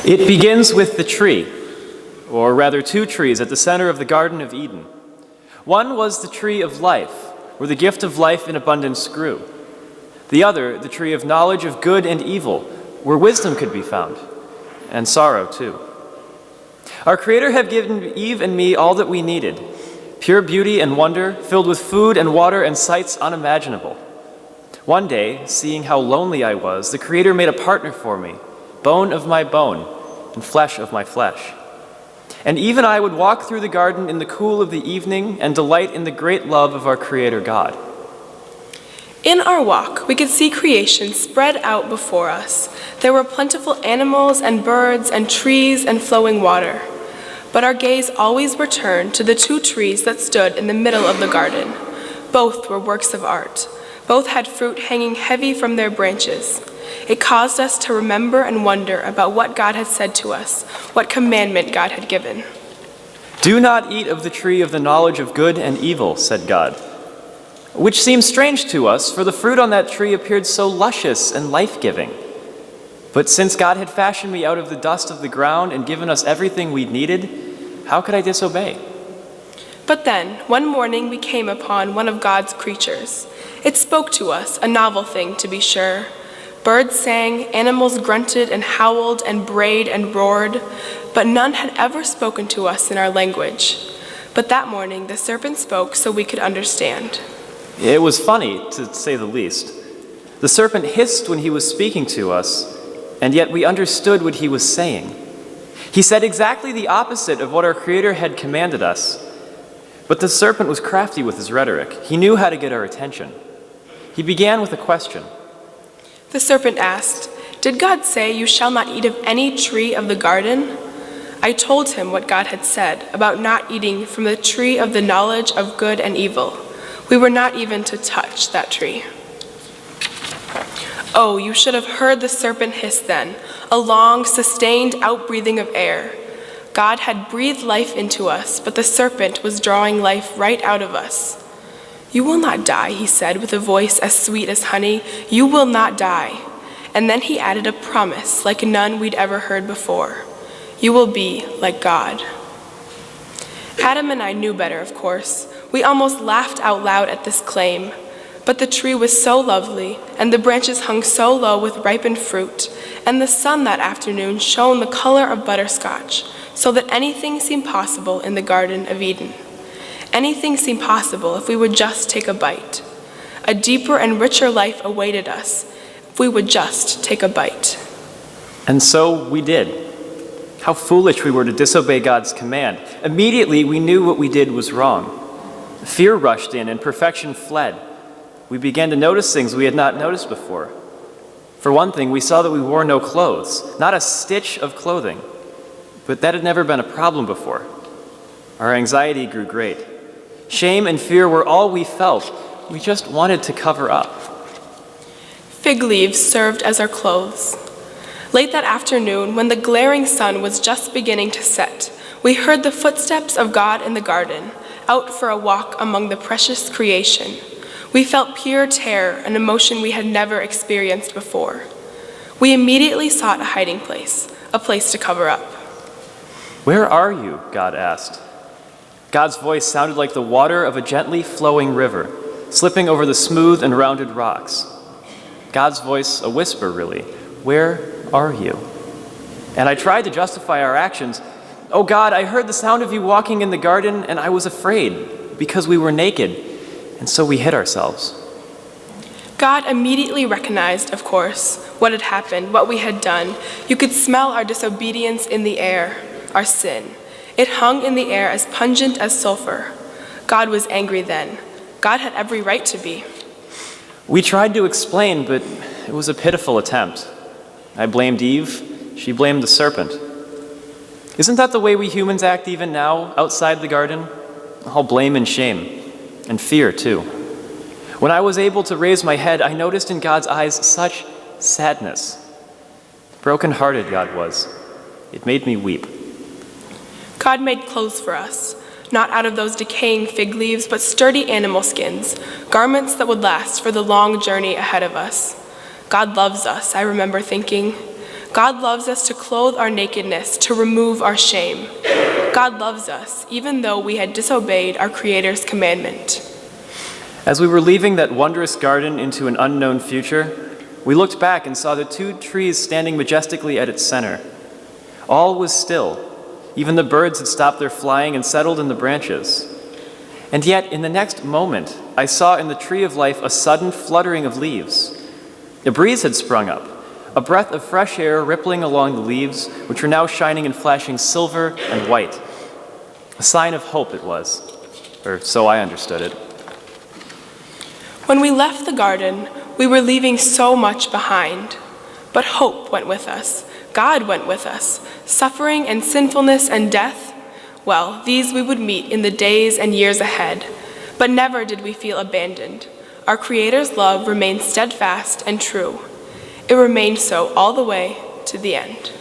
It begins with the tree, or rather two trees at the center of the Garden of Eden. One was the tree of life, where the gift of life in abundance grew. The other, the tree of knowledge of good and evil, where wisdom could be found, and sorrow too. Our Creator had given Eve and me all that we needed, pure beauty and wonder, filled with food and water and sights unimaginable. One day, seeing how lonely I was, the Creator made a partner for me, bone of my bone and flesh of my flesh. And Eve and I would walk through the garden in the cool of the evening and delight in the great love of our Creator God. In our walk, we could see creation spread out before us. There were plentiful animals and birds and trees and flowing water. But our gaze always returned to the two trees that stood in the middle of the garden. Both were works of art. Both had fruit hanging heavy from their branches. It caused us to remember and wonder about what God had said to us, what commandment God had given. "Do not eat of the tree of the knowledge of good and evil," said God. Which seemed strange to us, for the fruit on that tree appeared so luscious and life-giving. But since God had fashioned me out of the dust of the ground and given us everything we needed, how could I disobey? But then, one morning we came upon one of God's creatures. It spoke to us, a novel thing to be sure. Birds sang, animals grunted and howled and brayed and roared, but none had ever spoken to us in our language. But that morning the serpent spoke so we could understand. It was funny, to say the least. The serpent hissed when he was speaking to us, and yet we understood what he was saying. He said exactly the opposite of what our Creator had commanded us. But the serpent was crafty with his rhetoric. He knew how to get our attention. He began with a question. The serpent asked, "Did God say you shall not eat of any tree of the garden?" I told him what God had said about not eating from the tree of the knowledge of good and evil. We were not even to touch that tree. Oh, you should have heard the serpent hiss then, a long, sustained outbreathing of air. God had breathed life into us, but the serpent was drawing life right out of us. "You will not die," he said with a voice as sweet as honey. "You will not die." And then he added a promise like none we'd ever heard before. "You will be like God." Adam and I knew better, of course. We almost laughed out loud at this claim. But the tree was so lovely, and the branches hung so low with ripened fruit, and the sun that afternoon shone the color of butterscotch, so that anything seemed possible in the Garden of Eden. Anything seemed possible if we would just take a bite. A deeper and richer life awaited us if we would just take a bite. And so we did. How foolish we were to disobey God's command. Immediately we knew what we did was wrong. Fear rushed in and perfection fled. We began to notice things we had not noticed before. For one thing, we saw that we wore no clothes, not a stitch of clothing. But that had never been a problem before. Our anxiety grew great. Shame and fear were all we felt. We just wanted to cover up. Fig leaves served as our clothes. Late that afternoon, when the glaring sun was just beginning to set, we heard the footsteps of God in the garden, out for a walk among the precious creation. We felt pure terror, an emotion we had never experienced before. We immediately sought a hiding place, a place to cover up. "Where are you?" God asked. God's voice sounded like the water of a gently flowing river, slipping over the smooth and rounded rocks. God's voice, a whisper really. "Where are you?" And I tried to justify our actions. "Oh God, I heard the sound of you walking in the garden, and I was afraid, because we were naked, and so we hid ourselves." God immediately recognized, of course, what had happened, what we had done. You could smell our disobedience in the air, our sin. It hung in the air as pungent as sulfur. God was angry then. God had every right to be. We tried to explain, but it was a pitiful attempt. I blamed Eve. She blamed the serpent. Isn't that the way we humans act even now, outside the garden? All blame and shame, and fear too. When I was able to raise my head, I noticed in God's eyes such sadness. Broken-hearted God was. It made me weep. God made clothes for us, not out of those decaying fig leaves, but sturdy animal skins, garments that would last for the long journey ahead of us. God loves us, I remember thinking. God loves us to clothe our nakedness, to remove our shame. God loves us, even though we had disobeyed our Creator's commandment. As we were leaving that wondrous garden into an unknown future, we looked back and saw the two trees standing majestically at its center. All was still. Even the birds had stopped their flying and settled in the branches. And yet, in the next moment, I saw in the tree of life a sudden fluttering of leaves. A breeze had sprung up, a breath of fresh air rippling along the leaves, which were now shining and flashing silver and white. A sign of hope it was, or so I understood it. When we left the garden, we were leaving so much behind. But hope went with us. God went with us. Suffering and sinfulness and death, well, these we would meet in the days and years ahead. But never did we feel abandoned. Our Creator's love remained steadfast and true. It remained so all the way to the end.